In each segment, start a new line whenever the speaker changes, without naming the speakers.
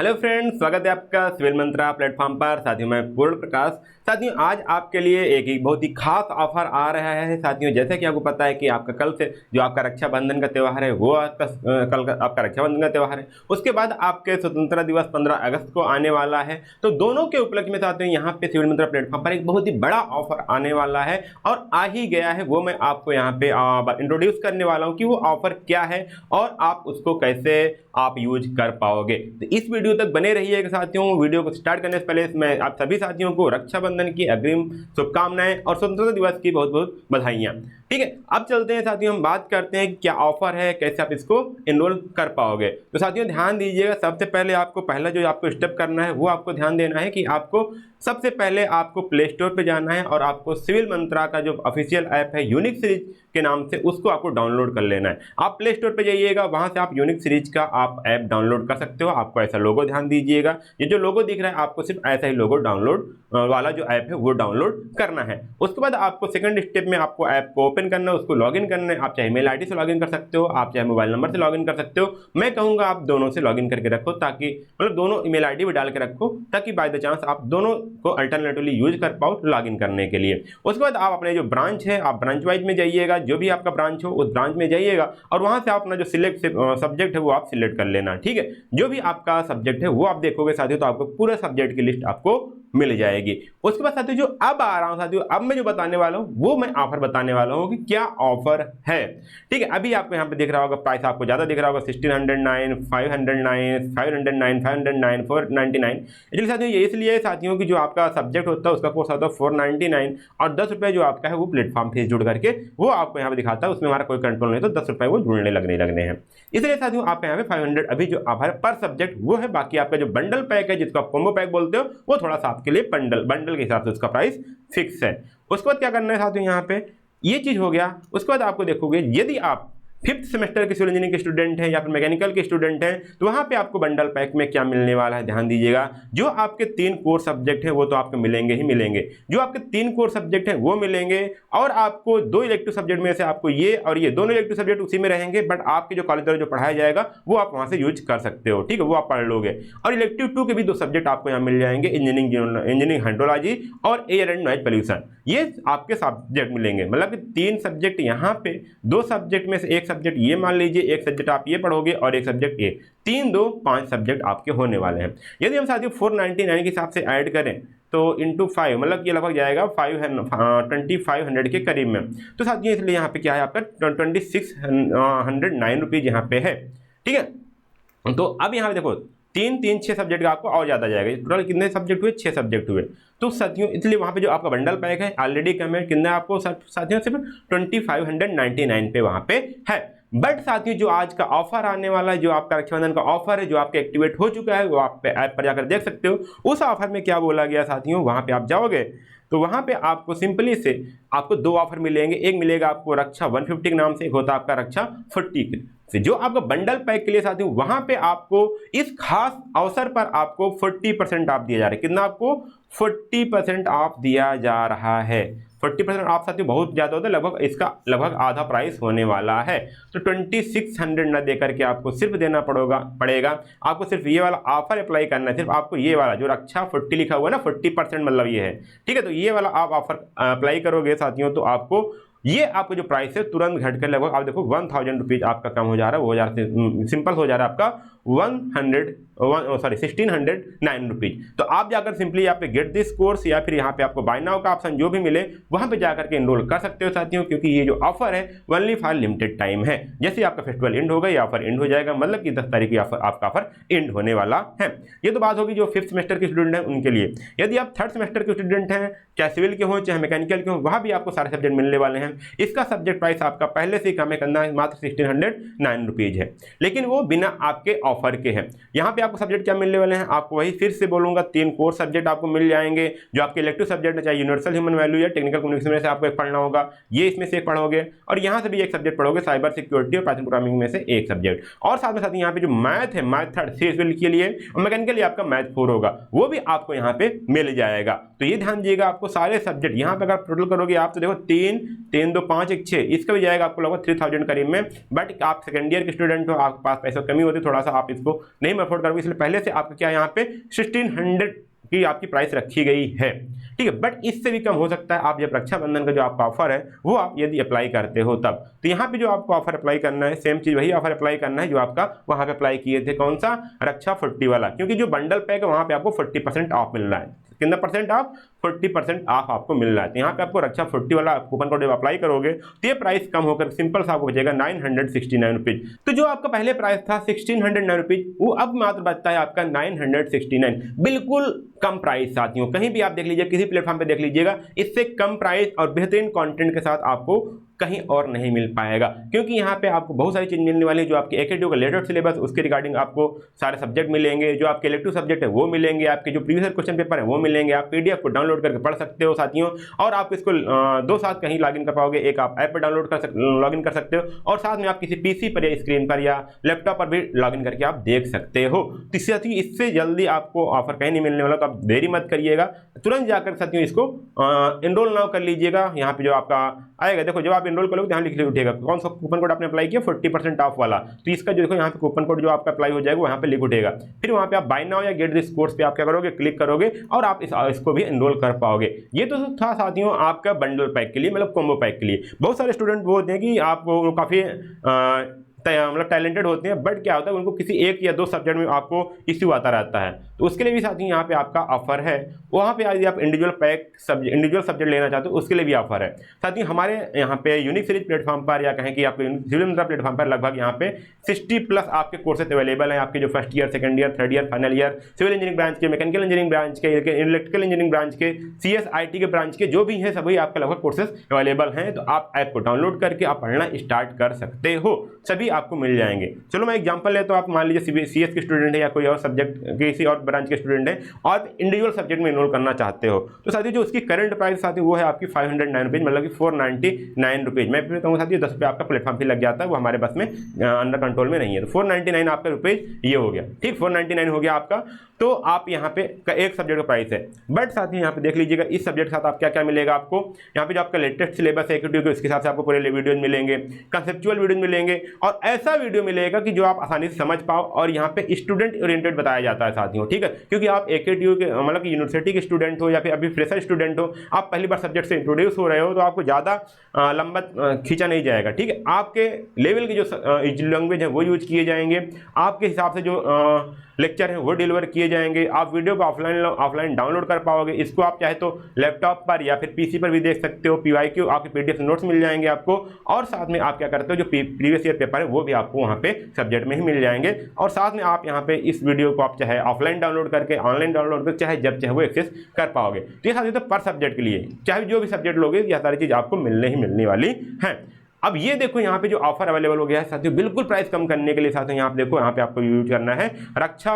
Hello friends, स्वागत है आपका सिविल मंत्रा प्लेटफॉर्म पर। साथियों मैं पूर्ण प्रकाश। साथियों आज आपके लिए एक बहुत ही खास ऑफर आ रहा है। साथियों जैसे कि आपको पता है कि आपका कल से जो आपका रक्षाबंधन का त्यौहार है वो कल का आपका रक्षाबंधन का त्यौहार है। उसके बाद आपके स्वतंत्रता दिवस 15 अगस्त को आने वाला है। तो दोनों के उपलक्ष्य में साथियों यहाँ पे सिविल मंत्रा प्लेटफॉर्म पर एक बहुत ही बड़ा ऑफर आने वाला है और आ ही गया है। वो मैं आपको यहाँ पे इंट्रोड्यूस करने वाला हूँ कि वो ऑफर क्या है और आप उसको कैसे आप यूज कर पाओगे। तो इस वीडियो तक बने रहिएगा साथियों। वीडियो को स्टार्ट करने से पहले मैं आप सभी साथियों को रक्षाबंधन की अग्रिम शुभकामनाएं और स्वतंत्रता दिवस की बहुत बहुत बधाइयां। ठीक है, अब चलते हैं साथियों, हम बात करते हैं क्या ऑफर है, कैसे आप इसको इनरोल कर पाओगे। तो साथियों ध्यान दीजिएगा, सबसे पहले आपको पहला जो आपको स्टेप करना है वो आपको ध्यान देना है कि आपको सबसे पहले आपको प्ले स्टोर पे जाना है और आपको सिविल मंत्रा का जो ऑफिशियल ऐप है यूनिक सीरीज के नाम से उसको आपको डाउनलोड कर लेना है। आप प्ले स्टोर पे जाइएगा, वहां से आप यूनिक सीरीज का आप ऐप डाउनलोड कर सकते हो। आपको ऐसा लोगो ध्यान दीजिएगा, ये जो लोगो दिख रहा है आपको सिर्फ ऐसा ही लोगो डाउनलोड वाला जो ऐप है वो डाउनलोड करना है। उसके बाद आपको सेकंड स्टेप में आपको ऐप को ओपन करना है, उसको लॉगिन करना है। आप चाहे मेल आईडी से लॉगिन कर सकते हो, आप चाहे मोबाइल नंबर से लॉगिन कर सकते हो। मैं कहूँगा आप दोनों से लॉगिन करके रखो, ताकि मतलब दोनों ईमेल आईडी भी डाल के रखो, ताकि बाय द चांस आप दोनों को अल्टरनेटिवली यूज कर पाओ लॉगिन करने के लिए। उसके बाद आप अपने जो ब्रांच है आप ब्रांच वाइज में जाइएगा, जो भी आपका ब्रांच हो उस ब्रांच में जाइएगा और वहां से आप अपना जो सिलेक्ट सब्जेक्ट है वो आप सिलेक्ट कर लेना। ठीक है, जो भी आपका सब्जेक्ट है वो आप देखोगे साथियों तो आपको पूरे सब्जेक्ट की लिस्ट आपको मिल जाएगी। उसके बाद साथियों जो अब आ रहा हूं साथियों, अब मैं जो बताने वाला हूं वो मैं ऑफर बताने वाला हूं कि क्या ऑफर है। ठीक है, अभी आपको यहाँ पे दिख रहा होगा प्राइस, आपको ज्यादा दिख रहा होगा 1609, 509, 509, 509, 499। इसलिए साथियों ये इसलिए साथियों की जो आपका सब्जेक्ट होता है उसका कोर्स आता है 499 और 10 रुपये जो आपका है वो प्लेटफॉर्म फीस जुड़ करके वो आपको यहाँ पे दिखाता है। उसमें हमारा कोई कंट्रोल नहीं, तो 10 रुपये वो जुड़ने लगने हैं। इसलिए साथियों आप यहाँ पे 500 अभी जो ऑफर पर सब्जेक्ट वो है। बाकी आपका जो बंडल पैक है जिसको आप कॉम्बो पैक बोलते हो वो थोड़ा सा आपके लिए बंडल के हिसाब से उसका प्राइस फिक्स है। उसके बाद क्या करना है साथियों, यहाँ पे ये चीज हो गया। उसके बाद आपको देखोगे यदि आप 5th सेमेस्टर के सिविल इंजीनियरिंग के स्टूडेंट हैं या फिर मैकेनिकल के स्टूडेंट हैं तो वहाँ पे आपको बंडल पैक में क्या मिलने वाला है ध्यान दीजिएगा। जो आपके 3 कोर सब्जेक्ट हैं वो तो आपको मिलेंगे ही मिलेंगे, जो आपके 3 कोर सब्जेक्ट हैं वो मिलेंगे और आपको 2 इलेक्टिव सब्जेक्ट में से आपको ये और ये दोनों इलेक्टिव सब्जेक्ट उसी में रहेंगे, बट आपके जो कॉलेज द्वारा जो पढ़ाया जाएगा वो आप वहाँ से यूज कर सकते हो। ठीक है, वो आप पढ़ लोगे। और इलेक्टिव 2 के भी 2 सब्जेक्ट आपको यहाँ मिल जाएंगे, इंजीनियरिंग हाइड्रोलॉजी और एयर एंड नॉइज पोल्यूशन। ये आपके सब्जेक्ट मिलेंगे, मतलब कि 3 सब्जेक्ट यहाँ पे, 2 सब्जेक्ट में से एक सब्जेक्ट ये मान लीजिए, एक सब्जेक्ट आप ये पढ़ोगे और एक सब्जेक्ट ये, 3 2 5 सब्जेक्ट आपके होने वाले हैं। यदि हम साथियों 499 के हिसाब से ऐड करें तो इंटू 5 मतलब ये लगभग जाएगा 2500 के करीब में। तो साथियों इसलिए यहाँ पे क्या है आपका 2609 रुपीज़ यहाँ पे है। ठीक है, तो अब यहाँ पे देखो 6 सब्जेक्ट का आपको और ज़्यादा जाएगा। टोटल कितने सब्जेक्ट हुए? 6 सब्जेक्ट हुए। तो साथियों इसलिए वहाँ पे जो आपका बंडल पैक है ऑलरेडी कम है, कितना आपको साथियों सिर्फ 2599 पे वहाँ पे है। बट साथियों जो आज का ऑफर आने वाला है, जो आपका रक्षाबंधन का ऑफर है जो आपका एक्टिवेट हो चुका है, वो आप ऐप पर जाकर देख सकते हो। उस ऑफर में क्या बोला गया साथियों, वहाँ पे आप जाओगे तो वहाँ पे आपको सिंपली से आपको 2 ऑफर मिलेंगे। एक मिलेगा आपको रक्षा 150 के नाम से, एक होता है आपका रक्षा 40 के। जो आपका बंडल पैक के लिए साथियों वहाँ पे आपको इस खास अवसर पर आपको 40% ऑफ दिया जा रहा है। कितना आपको? 40% ऑफ दिया जा रहा है। 40% ऑफ साथियों बहुत ज़्यादा होता है, लगभग इसका लगभग आधा प्राइस होने वाला है। तो 2600 न दे करके आपको सिर्फ देना पड़ेगा। आपको सिर्फ ये वाला ऑफर अप्लाई करना है, सिर्फ आपको ये वाला जो रक्षा 40 लिखा हुआ है ना, 40% मतलब ये है। ठीक है, तो ये वाला आप ऑफर अप्लाई करोगे साथियों तो आपको ये आपको जो प्राइस है तुरंत घट कर लगभग आप देखो 1000 रुपीज़ आपका कम हो जा रहा है। वो सिंपल हो जा रहा है आपका 1609 रुपीज़। तो आप जाकर सिंपली यहाँ पे गेट दिस कोर्स या फिर यहाँ पे आपको बाय नाउ का ऑप्शन जो भी मिले वहाँ पे जाकर के इनरोल कर सकते हो साथियों, क्योंकि ये जो ऑफर है ओनली फॉर लिमिटेड टाइम है। जैसे आपका फेस्टिवल एंड होगा ये ऑफर एंड हो जाएगा, मतलब कि 10 तारीख की आपका ऑफर एंड होने वाला है। ये तो बात होगी जो 5th सेमेस्टर के स्टूडेंट हैं उनके लिए। यदि आप 3rd सेमेस्टर के स्टूडेंट हैं, चाहे सिविल के हों चाहे मैकेनिकल के हों, वहाँ भी आपको सारे सब्जेक्ट मिलने वाले हैं। इसका सब्जेक्ट प्राइस आपका पहले से ही कम है, करना है मात्र 1609 रुपीज़ है, लेकिन वो बिना आपके ऑफर के हैं। यहाँ पे आपको सब्जेक्ट क्या मिलने वाले हैं, आपको वही फिर से बोलूंगा 3 कोर सब्जेक्ट आपको मिल जाएंगे। जो आपके इलेक्टिव सब्जेक्ट है, चाहे यूनिवर्सल ह्यूमन वैल्यू या टेक्निकल कम्युनिकेशन में से आपको एक पढ़ना होगा, ये इसमें से एक पढ़ोगे और यहाँ से भी एक सब्जेक्ट पढ़ोगे, साइबर सिक्योरिटी और पाइथन प्रोग्रामिंग में से एक सब्जेक्ट। और साथ में साथ यहाँ पे जो मैथ है, मैथ 3rd सिविल के लिए और मैकेनिकली आपका मैथ 4 होगा, वो भी आपको यहाँ पे मिल जाएगा। तो ये ध्यान दीजिएगा, आपको सारे सब्जेक्ट यहाँ पे अगर टोटल करोगे आप तो देखो 3 3 2 5 1 6, इसका भी जाएगा आपको लगभग 3000 करीब में। बट आप सेकेंड ईयर के स्टूडेंट हो, आपके पास पैसा कमी होती है, थोड़ा सा आप इसको नहीं अफोर्ड करोगे, इसलिए पहले से आपका क्या यहाँ पे 1600 की आपकी प्राइस रखी गई है, ठीक है। बट इससे भी कम हो सकता है आप जब रक्षाबंधन का जो आपका ऑफर है वो आप यदि अप्लाई करते हो तब। तो यहाँ पे जो आपको ऑफर अप्लाई करना है, सेम चीज वही ऑफर अप्लाई करना है जो आपका वहां पे अप्लाई किए थे, कौन सा, रक्षा 40 वाला, क्योंकि जो बंडल पैक है वहां पे आपको 40% ऑफ मिल रहा है। कितना परसेंट ऑफ, 40% ऑफ आपको मिल रहा है। तो यहाँ पे आपको रक्षा 40 वाला कूपन कोड जब अप्लाई करोगे तो ये प्राइस कम होकर सिंपल सा आपको बचेगा 969 रुपीज। तो जो आपका पहले प्राइस था 1609 रुपीज, वो अब मात्र बचता है आपका 969, बिल्कुल कम प्राइस साथियों। कहीं भी आप देख लीजिए, किसी प्लेटफॉर्म पे देख लीजिएगा, इससे कम प्राइस और बेहतरीन कंटेंट के साथ आपको कहीं और नहीं मिल पाएगा, क्योंकि यहाँ पे आपको बहुत सारी चीज मिलने वाली है। जो आपके एकेडीओ का लेटेस्ट सिलेबस उसके रिगार्डिंग आपको सारे सब्जेक्ट मिलेंगे, जो आपके इलेक्टिव सब्जेक्ट है वो मिलेंगे, आपके जो प्रीवियस क्वेश्चन पेपर है वो मिलेंगे, आप पीडीएफ को डाउनलोड करके पढ़ सकते हो साथियों, और आप इसको दो साथ कहीं लॉगिन कर पाओगे। एक आप ऐप पर डाउनलोड कर लॉगिन कर सकते हो, और साथ में आप किसी पीसी पर या स्क्रीन पर या लैपटॉप पर भी लॉगिन करके आप देख सकते हो। तो इससे जल्दी आपको ऑफर कहीं नहीं मिलने वाला, तो आप देरी मत करिएगा, तुरंत जाकर साथियों इसको एनरोल नाउ कर लीजिएगा। यहाँ पे जो आपका आएगा, देखो जब आप एनरोल करोगे तो यहाँ लिख उठेगा कौन सा कूपन कोड आपने अप्लाई किया, 40% ऑफ वाला। तो इसका जो देखो यहाँ पे कूपन कोड जो आपका अप्लाई हो जाएगा वहाँ पे लिख उठेगा। फिर वहाँ पे आप बाय नाउ या गेट दिस कोर्स पे आप क्या करोगे, क्लिक करोगे और आप इसको भी एनरोल कर पाओगे। ये तो था साथियों आपका बंडल पैक के लिए, मतलब कॉम्बो पैक के लिए। बहुत सारे स्टूडेंट वो होते हैं कि आप काफ़ी मतलब टैलेंटेड होते हैं, बट क्या होता है उनको किसी एक या दो सब्जेक्ट में आपको इश्यू आता रहता है, तो उसके लिए भी साथियों यहाँ पे आपका ऑफर है। वहाँ पे यदि आप इंडिविजुअल सब्जेक्ट लेना चाहते हो उसके लिए भी ऑफर है साथियों। हमारे यहाँ पे यूनिक सीरीज प्लेटफॉर्म पर या कहें कि आपके सिविल मंत्रा प्लेटफॉर्म पर लगभग यहाँ पे 60+ आपके कोर्सेज अवेलेबल हैं। आपके जो first year, second year, third year, final year, civil engineering branch के, मैकेनिकल इंजीनियरिंग ब्रांच के, इलेक्ट्रिकल इंजीनियरिंग ब्रांच के, CSIT के ब्रांच के जो भी है सभी आपके लगभग कोर्सेज अवेलेबल हैं। तो आप ऐप को डाउनलोड करके आप पढ़ना स्टार्ट कर सकते हो, सभी आपको मिल जाएंगे। चलो मैं एग्जांपल लेता हूं, आप मान लीजिए CS के स्टूडेंट है या कोई और सब्जेक्ट किसी और ब्रांच के स्टूडेंट है और इंडिविजुअल सब्जेक्ट में एनरोल करना चाहते हो, तो साथियों जो उसकी करंट प्राइस साथियों वो है आपकी 509 रुपीज, मतलब कि 499 रुपीज। मैं भी कहूँ साथियों 10 रुपये आपका प्लेटफॉर्म फी लग जाता है, वो हमारे बस में अंडर कंट्रोल में नहीं है। तो 499 आपका रुपीज ये हो गया, ठीक, 499 हो गया आपका। तो आप यहाँ पे एक सब्जेक्ट का प्राइस है, बट साथ ही यहाँ पे देख लीजिएगा इस सब्जेक्ट के साथ आप क्या क्या मिलेगा आपको। यहाँ पे जो आपका लेटेस्ट सिलेबस है एकेडीओ के, उसके हिसाब से आपको पूरे वीडियोज मिलेंगे, कंसेप्चुअल वीडियोज मिलेंगे, और ऐसा वीडियो मिलेगा कि जो आप आसानी से समझ पाओ। और यहाँ पे स्टूडेंट ओरिएंटेड बताया जाता है साथियों, ठीक है, क्योंकि आप एकेडीओ के मतलब कि यूनिवर्सिटी के स्टूडेंट हो या फिर अभी फ्रेशर स्टूडेंट हो, आप पहली बार सब्जेक्ट से इंट्रोड्यूस हो रहे हो, तो आपको ज़्यादा लंबा खींचा नहीं जाएगा, ठीक है। आपके लेवल की जो लैंग्वेज है वो यूज किए जाएंगे, आपके हिसाब से जो लेक्चर है वो डिलीवर किए जाएंगे। आप वीडियो को ऑफलाइन डाउनलोड कर पाओगे, इसको आप चाहे तो लैपटॉप पर या फिर पीसी पर भी देख सकते हो। PYQ आपके PDF नोट्स मिल जाएंगे आपको, और साथ में आप क्या करते हो जो प्रीवियस ईयर पेपर है वो भी आपको वहाँ पे सब्जेक्ट में ही मिल जाएंगे। और साथ में आप यहाँ पे इस वीडियो को आप चाहे ऑफलाइन डाउनलोड करके, ऑनलाइन डाउनलोड करके, चाहे जब चाहे वो एक्सेस कर पाओगे। तो ये साथ तो पर सब्जेक्ट के लिए चाहे जो भी सब्जेक्ट लोगे यह सारी चीज़ आपको मिलने ही मिलने वाली है। अब ये देखो यहाँ पे जो ऑफर अवेलेबल हो गया है साथियों, बिल्कुल प्राइस कम करने के लिए साथियों यहाँ पे देखो, यहाँ पे आपको यूज करना है रक्षा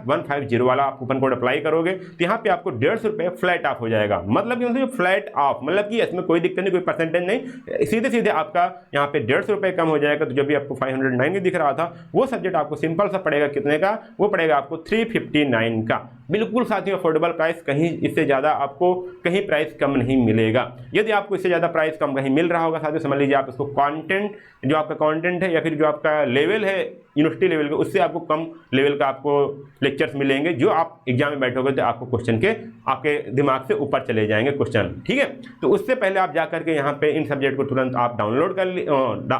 150 वाला आप कूपन कोड अप्लाई करोगे तो यहाँ पे आपको 150 रुपये फ्लैट ऑफ हो जाएगा। मतलब कि फ्लैट ऑफ मतलब कि इसमें कोई दिक्कत नहीं, कोई परसेंटेज नहीं, सीधे सीधे आपका यहाँ पे 150 रुपये कम हो जाएगा। तो जब भी आपको 509 दिख रहा था वो सब्जेक्ट आपको सिंपल सा पड़ेगा, कितने का, वो पड़ेगा आपको 359 का। बिल्कुल साथियों अफोर्डेबल प्राइस, कहीं इससे ज़्यादा आपको कहीं प्राइस कम नहीं मिलेगा। यदि आपको इससे ज़्यादा प्राइस कम कहीं मिल रहा होगा साथियों, समझ लीजिए आप इसको कंटेंट, जो आपका कंटेंट है या फिर जो आपका लेवल है यूनिवर्सिटी लेवल का, उससे आपको कम लेवल का आपको लेक्चर्स मिलेंगे, जो आप एग्जाम में बैठोगे तो आपको क्वेश्चन के आपके दिमाग से ऊपर चले जाएंगे क्वेश्चन, ठीक है। तो उससे पहले आप जाकर के यहाँ पे इन सब्जेक्ट को तुरंत आप डाउनलोड कर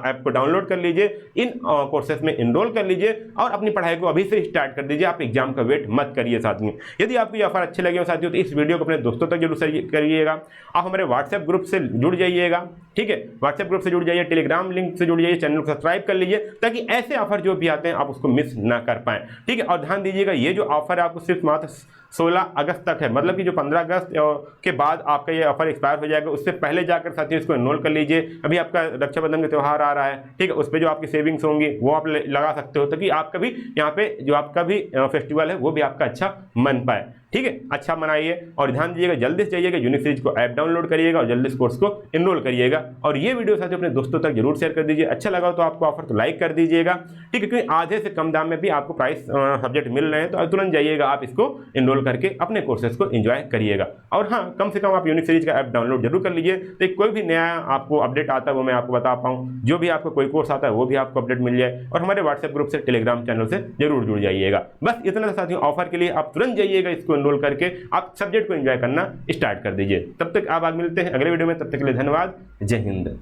ऐप को डाउनलोड कर लीजिए, इन कोर्सेज में इनरोल कर लीजिए और अपनी पढ़ाई को अभी से स्टार्ट कर दीजिए। आप एग्जाम का वेट मत करिए साथियों। यदि आपको ये ऑफर अच्छे लगे हो साथियों तो इस वीडियो को अपने दोस्तों तक जरूर शेयर करिएगा। आप हमारे व्हाट्सएप ग्रुप से जुड़ जाइएगा, ठीक है, व्हाट्सएप ग्रुप से जुड़ जाइए, टेलीग्राम लिंक से जुड़ जाइए, चैनल को सब्सक्राइब कर लीजिए ताकि ऐसे ऑफर जो भी आते हैं आप उसको मिस ना कर पाएं, ठीक है। और ध्यान दीजिएगा ये जो ऑफर है आपको सिर्फ मात्र 16 अगस्त तक है, मतलब कि जो 15 अगस्त के बाद आपका ये ऑफर एक्सपायर हो जाएगा, उससे पहले जाकर साथियों इसको एनरोल कर लीजिए। अभी आपका रक्षाबंधन का त्यौहार आ रहा है, ठीक है, उस पर जो आपकी सेविंग्स होंगी वो आप लगा सकते हो ताकि आपका भी यहाँ पे जो आपका भी फेस्टिवल है वो भी आपका अच्छा मन पाए। ठीक है, अच्छा बनाइए और ध्यान दीजिएगा, जल्दी से जाइएगा यूनिसीरीज को ऐप डाउनलोड करिएगा और जल्दी इस कोर्स को इनरोल करिएगा। और ये वीडियो साथियों अपने दोस्तों तक जरूर शेयर कर दीजिए। अच्छा लगा तो आपको ऑफर तो लाइक कर दीजिएगा, ठीक है, क्योंकि आधे से कम दाम में भी आपको प्राइस सब्जेक्ट मिल रहे हैं, तो तुरंत जाइएगा आप इसको इनरोल करके अपने कोर्सेज को एंजॉय करिएगा। और हाँ, कम से कम आप यूनिसीरीज का ऐप डाउनलोड जरूर कर लीजिए, तो कोई भी नया आपको अपडेट आता है वो मैं आपको बता पाऊँ, जो भी आपको कोई कोर्स आता है वो भी आपको अपडेट मिल जाए। और हमारे व्हाट्सएप ग्रुप से, टेलीग्राम चैनल से जरूर जुड़ जाइएगा। बस इतना सा साथियों, ऑफर के लिए आप तुरंत जाइएगा, इसको इनरोल करके आप सब्जेक्ट को एंजॉय करना स्टार्ट कर दीजिए। तब तक आप मिलते हैं अगले वीडियो में, तब तक के लिए धन्यवाद। जय हिंद।